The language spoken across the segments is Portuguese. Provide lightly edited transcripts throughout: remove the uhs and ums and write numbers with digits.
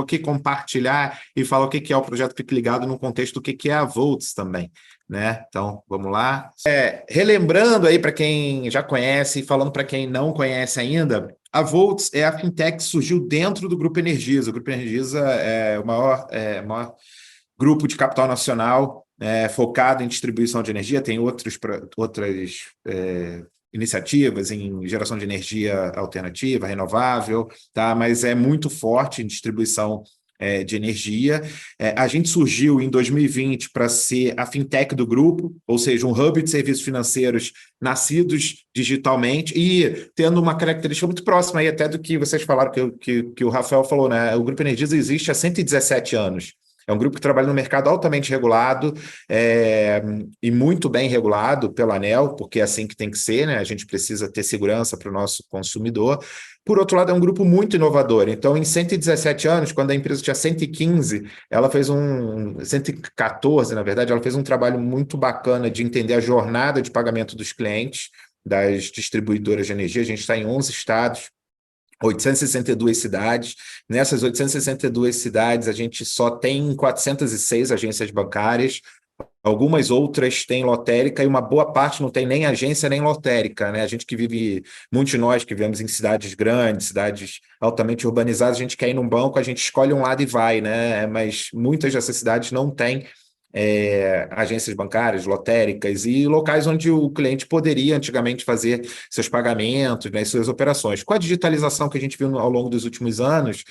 aqui compartilhar e falar o que é o projeto Fique Ligado no contexto do que é a Voltz também, né? Então, vamos lá. Relembrando aí para quem já conhece e falando para quem não conhece ainda, a Voltz é a fintech que surgiu dentro do Grupo Energisa. O Grupo Energisa é o maior grupo de capital nacional focado em distribuição de energia, tem outras iniciativas em geração de energia alternativa, renovável, tá? Mas é muito forte em distribuição de energia. A gente surgiu em 2020 para ser a fintech do grupo, ou seja, um hub de serviços financeiros nascidos digitalmente e tendo uma característica muito próxima aí até do que vocês falaram, que o Rafael falou, né? O Grupo Energisa existe há 117 anos. É um grupo que trabalha no mercado altamente regulado e muito bem regulado pela ANEEL, porque é assim que tem que ser, né? A gente precisa ter segurança para o nosso consumidor. Por outro lado, é um grupo muito inovador. Então, em 117 anos, quando a empresa tinha 115, ela fez 114, na verdade, ela fez um trabalho muito bacana de entender a jornada de pagamento dos clientes das distribuidoras de energia. A gente está em 11 estados, 862 cidades. Nessas 862 cidades, a gente só tem 406 agências bancárias. Algumas outras têm lotérica e uma boa parte não tem nem agência nem lotérica, né? A gente que vive, muitos de nós que vivemos em cidades grandes, cidades altamente urbanizadas, a gente quer ir num banco, a gente escolhe um lado e vai, né? Mas muitas dessas cidades não têm agências bancárias, lotéricas e locais onde o cliente poderia antigamente fazer seus pagamentos, né, suas operações. Com a digitalização que a gente viu ao longo dos últimos anos,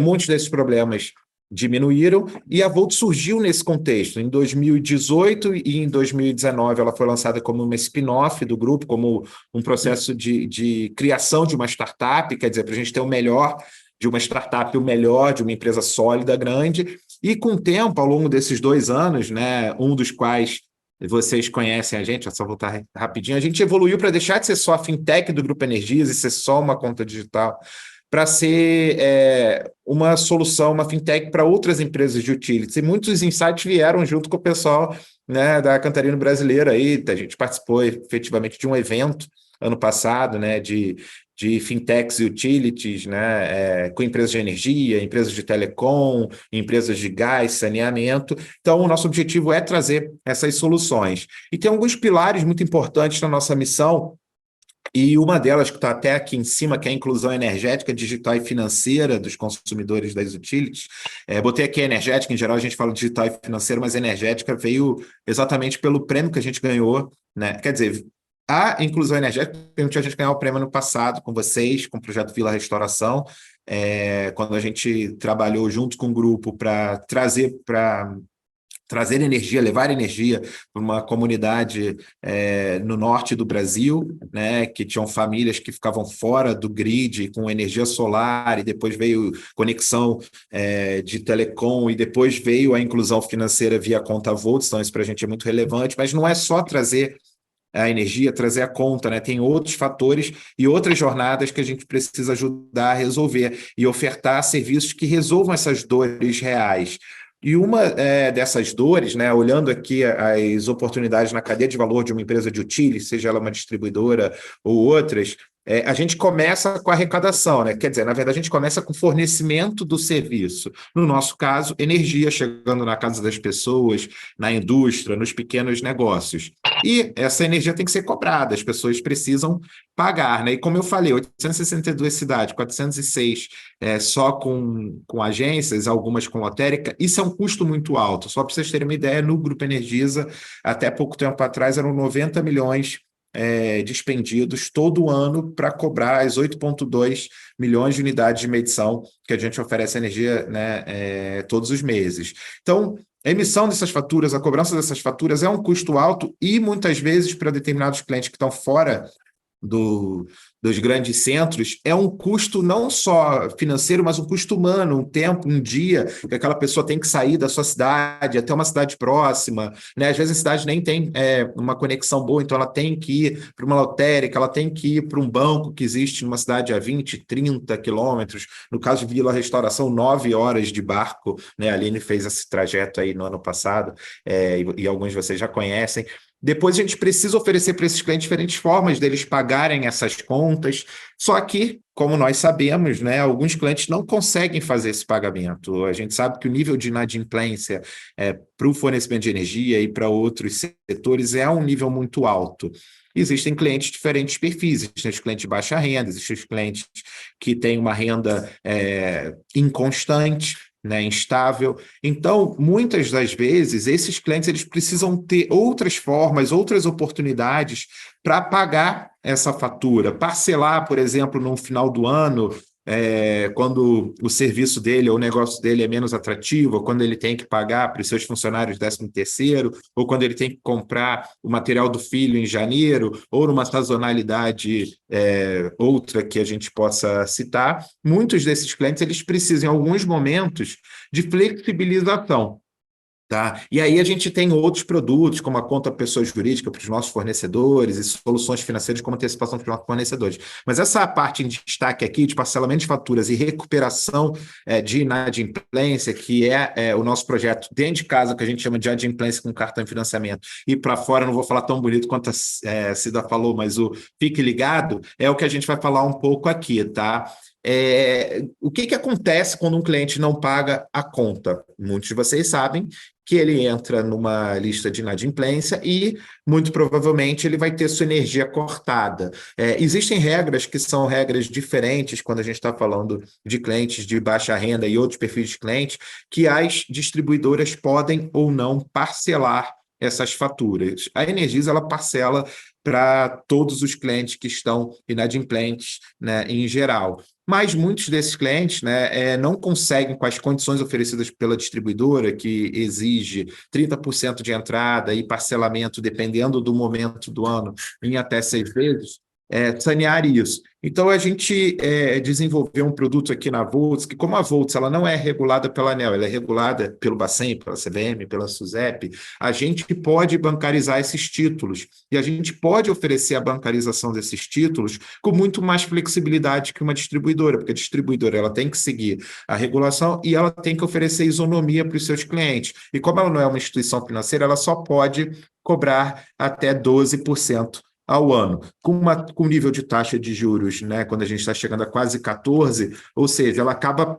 muitos desses problemas diminuíram e a Volt surgiu nesse contexto. Em 2018 e em 2019 ela foi lançada como uma spin-off do grupo, como um processo de criação de uma startup, quer dizer, para a gente ter o melhor de uma startup, o melhor de uma empresa sólida, grande, e com o tempo, ao longo desses 2 anos, né, um dos quais vocês conhecem a gente, é só voltar rapidinho, a gente evoluiu para deixar de ser só a fintech do Grupo Energisa e ser só uma conta digital, para ser uma solução, uma fintech para outras empresas de utilities. E muitos insights vieram junto com o pessoal, né, da Cantarino Brasileira. Aí, a gente participou efetivamente de um evento ano passado, né, de fintechs e utilities, né, com empresas de energia, empresas de telecom, empresas de gás, saneamento. Então, o nosso objetivo é trazer essas soluções. E tem alguns pilares muito importantes na nossa missão, e uma delas que está até aqui em cima, que é a inclusão energética, digital e financeira dos consumidores das utilities. Botei aqui energética, em geral a gente fala digital e financeira, mas energética veio exatamente pelo prêmio que a gente ganhou, né? Quer dizer, a inclusão energética permitiu a gente ganhar o prêmio ano passado com vocês, com o projeto Vila Restauração, quando a gente trabalhou junto com o grupo para trazer energia, levar energia para uma comunidade no norte do Brasil, né, que tinham famílias que ficavam fora do grid com energia solar, e depois veio conexão de telecom, e depois veio a inclusão financeira via conta Voltz. Então isso para a gente é muito relevante, mas não é só trazer a energia, trazer a conta, né? Tem outros fatores e outras jornadas que a gente precisa ajudar a resolver e ofertar serviços que resolvam essas dores reais. E uma dessas dores, né, olhando aqui as oportunidades na cadeia de valor de uma empresa de utilities, seja ela uma distribuidora ou outras, a gente começa com a arrecadação, né? Quer dizer, na verdade, a gente começa com o fornecimento do serviço. No nosso caso, energia chegando na casa das pessoas, na indústria, nos pequenos negócios. E essa energia tem que ser cobrada, as pessoas precisam pagar, né? E como eu falei, 862 cidades, 406 só com agências, algumas com lotérica, isso é um custo muito alto. Só para vocês terem uma ideia, no Grupo Energisa, até pouco tempo atrás, eram 90 milhões dispendidos todo ano para cobrar as 8,2 milhões de unidades de medição que a gente oferece energia, né, todos os meses. Então, a emissão dessas faturas, a cobrança dessas faturas é um custo alto e, muitas vezes, para determinados clientes que estão fora dos grandes centros, é um custo não só financeiro, mas um custo humano, um tempo, um dia que aquela pessoa tem que sair da sua cidade até uma cidade próxima, né? Às vezes a cidade nem tem uma conexão boa, então ela tem que ir para uma lotérica, ela tem que ir para um banco que existe numa cidade a 20, 30 quilômetros. No caso de Vila Restauração, 9 horas de barco, né? A Aline fez esse trajeto aí no ano passado, e alguns de vocês já conhecem. Depois a gente precisa oferecer para esses clientes diferentes formas deles pagarem essas contas. Só que, como nós sabemos, né, alguns clientes não conseguem fazer esse pagamento. A gente sabe que o nível de inadimplência para o fornecimento de energia e para outros setores é um nível muito alto. Existem clientes de diferentes perfis, existem os clientes de baixa renda, existem os clientes que têm uma renda inconstante, né, instável. Então, muitas das vezes, esses clientes eles precisam ter outras formas, outras oportunidades para pagar essa fatura, parcelar, por exemplo, no final do ano, quando o serviço dele ou o negócio dele é menos atrativo, ou quando ele tem que pagar para os seus funcionários 13º, ou quando ele tem que comprar o material do filho em janeiro, ou numa sazonalidade outra que a gente possa citar. Muitos desses clientes eles precisam, em alguns momentos, de flexibilização. Tá? E aí a gente tem outros produtos, como a conta pessoa jurídica para os nossos fornecedores e soluções financeiras como antecipação para os nossos fornecedores. Mas essa parte em destaque aqui de parcelamento de faturas e recuperação de inadimplência, que é o nosso projeto dentro de casa, que a gente chama de adimplência com cartão de financiamento, e para fora, não vou falar tão bonito quanto a Cida falou, mas o Fique Ligado, é o que a gente vai falar um pouco aqui, tá? O que acontece quando um cliente não paga a conta? Muitos de vocês sabem que ele entra numa lista de inadimplência e, muito provavelmente, ele vai ter sua energia cortada. Existem regras que são regras diferentes quando a gente está falando de clientes de baixa renda e outros perfis de clientes, que as distribuidoras podem ou não parcelar essas faturas. A Energisa, ela parcela para todos os clientes que estão inadimplentes, né, em geral. Mas muitos desses clientes, né, não conseguem, com as condições oferecidas pela distribuidora, que exige 30% de entrada e parcelamento, dependendo do momento do ano, em até 6 vezes, sanear isso. Então, a gente desenvolveu um produto aqui na Volts, que como a Volts ela não é regulada pela ANEEL, ela é regulada pelo Bacen, pela CVM, pela SUSEP, a gente pode bancarizar esses títulos, e a gente pode oferecer a bancarização desses títulos com muito mais flexibilidade que uma distribuidora, porque a distribuidora ela tem que seguir a regulação e ela tem que oferecer isonomia para os seus clientes. E como ela não é uma instituição financeira, ela só pode cobrar até 12% ao ano, com nível de taxa de juros, né, quando a gente está chegando a quase 14, ou seja, ela acaba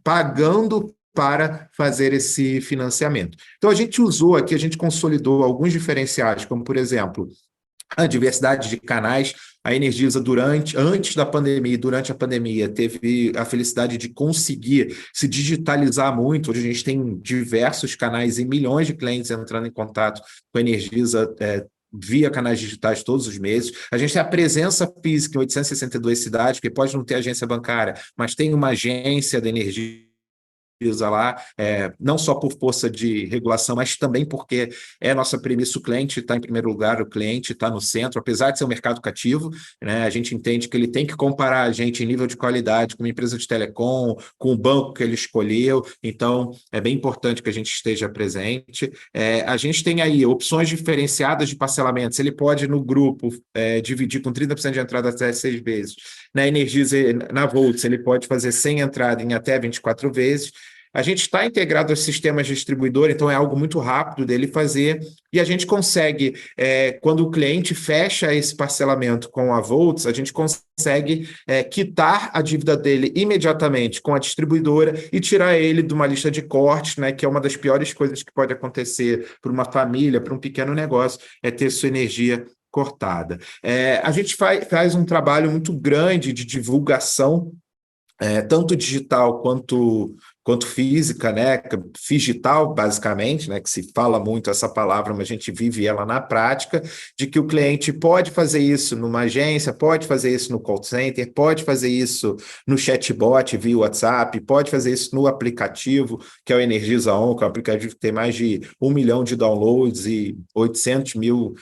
pagando para fazer esse financiamento. Então, a gente usou aqui, a gente consolidou alguns diferenciais, como, por exemplo, a diversidade de canais. A Energisa, antes da pandemia e durante a pandemia, teve a felicidade de conseguir se digitalizar muito. Hoje a gente tem diversos canais e milhões de clientes entrando em contato com a Energisa, via canais digitais todos os meses. A gente tem a presença física em 862 cidades, porque pode não ter agência bancária, mas tem uma agência de energia lá, não só por força de regulação, mas também porque é nossa premissa, o cliente está em primeiro lugar, o cliente está no centro, apesar de ser um mercado cativo, né, a gente entende que ele tem que comparar a gente em nível de qualidade com uma empresa de telecom, com o banco que ele escolheu, então é bem importante que a gente esteja presente. A gente tem aí opções diferenciadas de parcelamentos, ele pode no grupo dividir com 30% de entrada até 6 vezes, na Energisa, na Volts, ele pode fazer sem entrada em até 24 vezes. A gente está integrado aos sistemas distribuidor, então é algo muito rápido dele fazer, e a gente consegue, quando o cliente fecha esse parcelamento com a Volts, a gente consegue quitar a dívida dele imediatamente com a distribuidora e tirar ele de uma lista de cortes, né, que é uma das piores coisas que pode acontecer para uma família, para um pequeno negócio, é ter sua energia cortada. A gente faz um trabalho muito grande de divulgação, tanto digital quanto física, né? Digital, basicamente, né? Que se fala muito essa palavra, mas a gente vive ela na prática, de que o cliente pode fazer isso numa agência, pode fazer isso no call center, pode fazer isso no chatbot via WhatsApp, pode fazer isso no aplicativo, que é o Energisa On, que é um aplicativo que tem mais de 1 milhão de downloads e 800 mil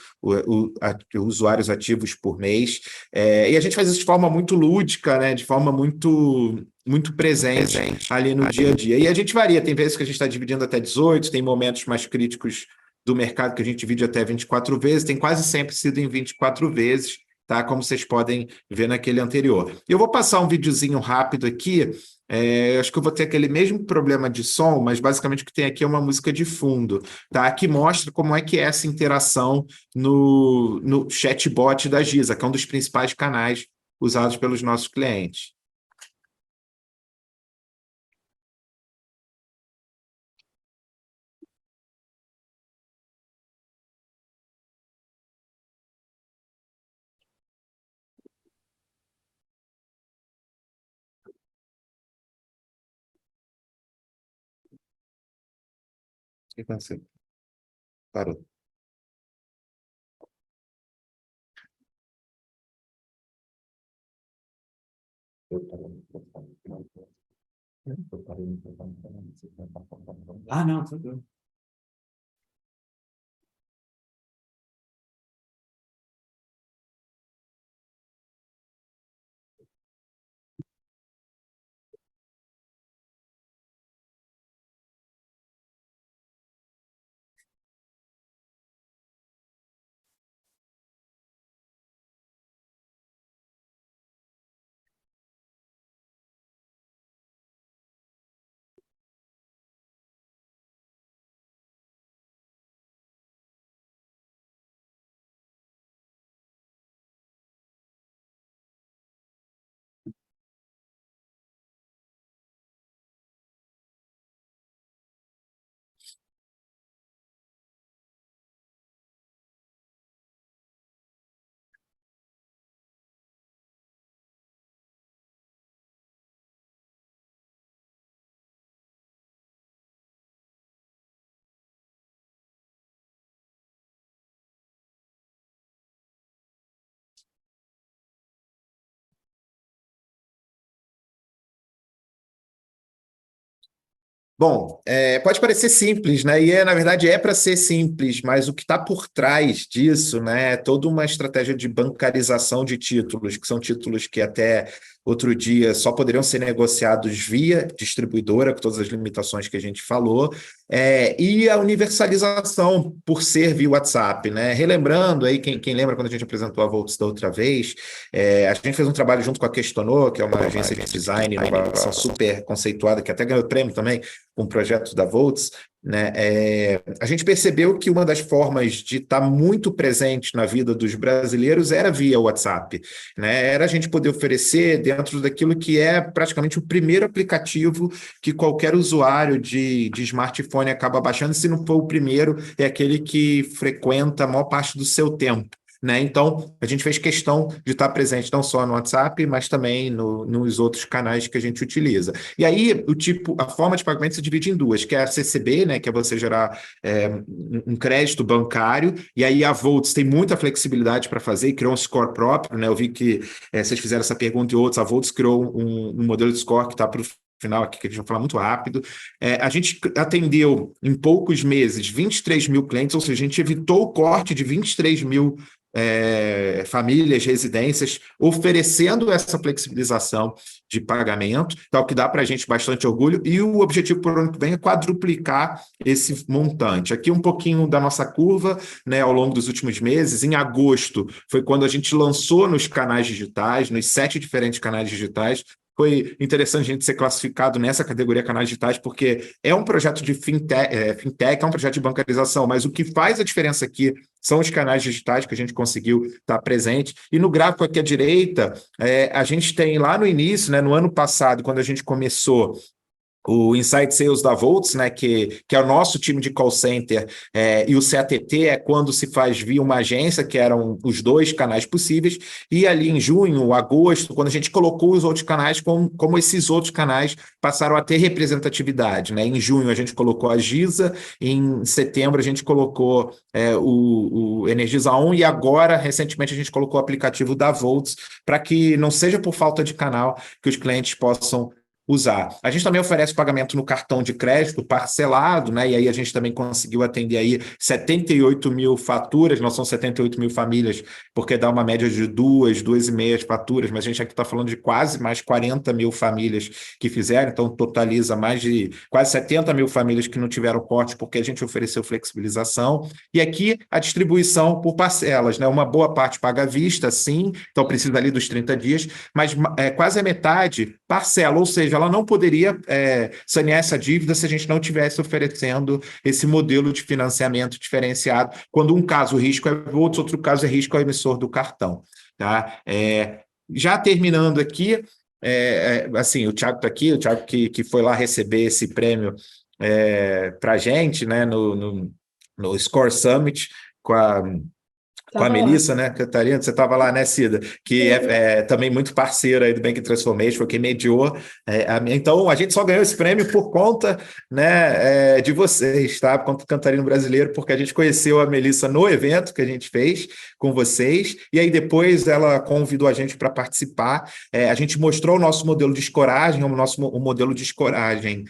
usuários ativos por mês. E a gente faz isso de forma muito lúdica, né? De forma muito presente ali no dia a dia. E a gente varia, tem vezes que a gente está dividindo até 18, tem momentos mais críticos do mercado que a gente divide até 24 vezes, tem quase sempre sido em 24 vezes, tá? Como vocês podem ver naquele anterior. Eu vou passar um videozinho rápido aqui. Acho que eu vou ter aquele mesmo problema de som, mas basicamente o que tem aqui é uma música de fundo, tá? Que mostra como é que é essa interação no chatbot da Giza, que é um dos principais canais usados pelos nossos clientes. O que aconteceu? Parou. Ah, não, tudo. Bom, pode parecer simples, né? E na verdade é para ser simples, mas o que está por trás disso, né, é toda uma estratégia de bancarização de títulos, que são títulos que até outro dia só poderiam ser negociados via distribuidora, com todas as limitações que a gente falou, e a universalização por ser via WhatsApp, né? Relembrando aí, quem lembra quando a gente apresentou a Volts da outra vez, a gente fez um trabalho junto com a Questonô, que é uma agência de design e inovação super conceituada, que até ganhou prêmio também, com projetos da Volts, né? A gente percebeu que uma das formas de estar muito presente na vida dos brasileiros era via WhatsApp, né? Era a gente poder oferecer dentro daquilo que é praticamente o primeiro aplicativo que qualquer usuário de smartphone acaba baixando, se não for o primeiro, é aquele que frequenta a maior parte do seu tempo. Né? Então, a gente fez questão de estar presente não só no WhatsApp, mas também nos outros canais que a gente utiliza. E aí, a forma de pagamento se divide em duas, que é a CCB, né, que é você gerar um crédito bancário, e aí a Volts tem muita flexibilidade para fazer, e criou um score próprio, né? Eu vi que vocês fizeram essa pergunta e outros, a Volts criou um modelo de score que está para o final aqui, que a gente vai falar muito rápido. A gente atendeu em poucos meses 23 mil clientes, ou seja, a gente evitou o corte de 23 mil famílias, residências, oferecendo essa flexibilização de pagamento, então, que dá para a gente bastante orgulho, e o objetivo para o ano que vem é quadruplicar esse montante. Aqui um pouquinho da nossa curva, né, ao longo dos últimos meses. Em agosto foi quando a gente lançou nos canais digitais, nos 7 diferentes canais digitais. Foi interessante a gente ser classificado nessa categoria canais digitais, porque é um projeto de fintech, é um projeto de bancarização, mas o que faz a diferença aqui são os canais digitais que a gente conseguiu estar presente. E no gráfico aqui à direita, a gente tem lá no início, né, no ano passado, quando a gente começou o Inside Sales da Volts, né, que é o nosso time de call center, e o CATT é quando se faz via uma agência, que eram os dois canais possíveis, e ali em junho, agosto, quando a gente colocou os outros canais, como esses outros canais passaram a ter representatividade. Né? Em junho a gente colocou a Giza, em setembro a gente colocou o Energisa On, e agora, recentemente, a gente colocou o aplicativo da Volts, para que não seja por falta de canal que os clientes possam usar. A gente também oferece pagamento no cartão de crédito parcelado, né? E aí a gente também conseguiu atender aí 78 mil faturas, não são 78 mil famílias, porque dá uma média de duas e meia faturas, mas a gente aqui está falando de quase mais 40 mil famílias que fizeram, então totaliza mais de quase 70 mil famílias que não tiveram corte, porque a gente ofereceu flexibilização. E aqui a distribuição por parcelas, né? Uma boa parte paga à vista, sim, então precisa ali dos 30 dias, mas quase a metade parcela, ou seja, ela não poderia sanear essa dívida se a gente não tivesse oferecendo esse modelo de financiamento diferenciado, quando um caso o risco é outro caso é risco ao emissor do cartão. Tá? Já terminando aqui, assim, o Thiago está aqui, o Thiago que foi lá receber esse prêmio para a gente, né, no Score Summit, com a Tava lá. Melissa, né, Catarina? Você estava lá, né, Cida? Que é também muito parceira aí do Bank Transformation, foi quem mediou. Então, a gente só ganhou esse prêmio por conta, né, de vocês, tá? Por conta do Cantarino Brasileiro, porque a gente conheceu a Melissa no evento que a gente fez com vocês, e aí depois ela convidou a gente para participar. A gente mostrou o nosso modelo de escoragem, o modelo de escoragem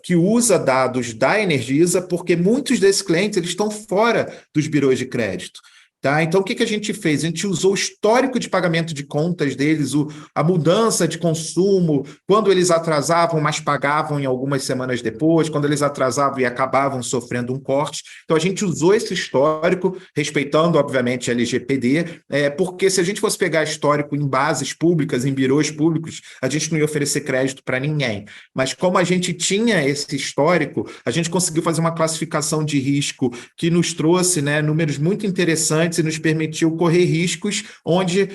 que usa dados da Energisa, porque muitos desses clientes eles estão fora dos birôs de crédito. Tá? Então, o que a gente fez? A gente usou o histórico de pagamento de contas deles, a mudança de consumo, quando eles atrasavam, mas pagavam em algumas semanas depois, quando eles atrasavam e acabavam sofrendo um corte. Então, a gente usou esse histórico, respeitando, obviamente, a LGPD, porque se a gente fosse pegar histórico em bases públicas, em birôs públicos, a gente não ia oferecer crédito para ninguém. Mas como a gente tinha esse histórico, a gente conseguiu fazer uma classificação de risco que nos trouxe, né, números muito interessantes e nos permitiu correr riscos onde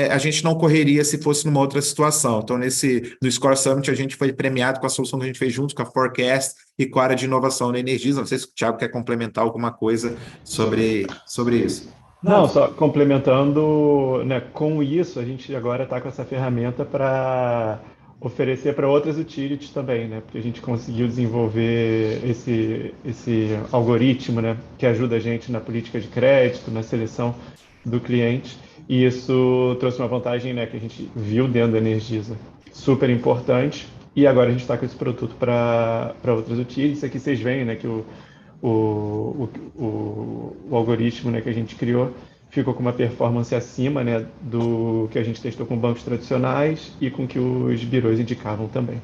a gente não correria se fosse numa outra situação. Então, no Score Summit, a gente foi premiado com a solução que a gente fez junto com a Forecast e com a área de inovação na Energisa. Não sei se o Thiago quer complementar alguma coisa sobre isso. Não, só complementando, né, com isso, a gente agora está com essa ferramenta para oferecer para outras utilities também, né? Porque a gente conseguiu desenvolver esse algoritmo, né, que ajuda a gente na política de crédito, na seleção do cliente. E isso trouxe uma vantagem, né, que a gente viu dentro da Energisa, super importante. E agora a gente está com esse produto para outras utilities. Aqui vocês veem, né, que o algoritmo, né, que a gente criou ficou com uma performance acima, né, do que a gente testou com bancos tradicionais e com que os birôs indicavam também.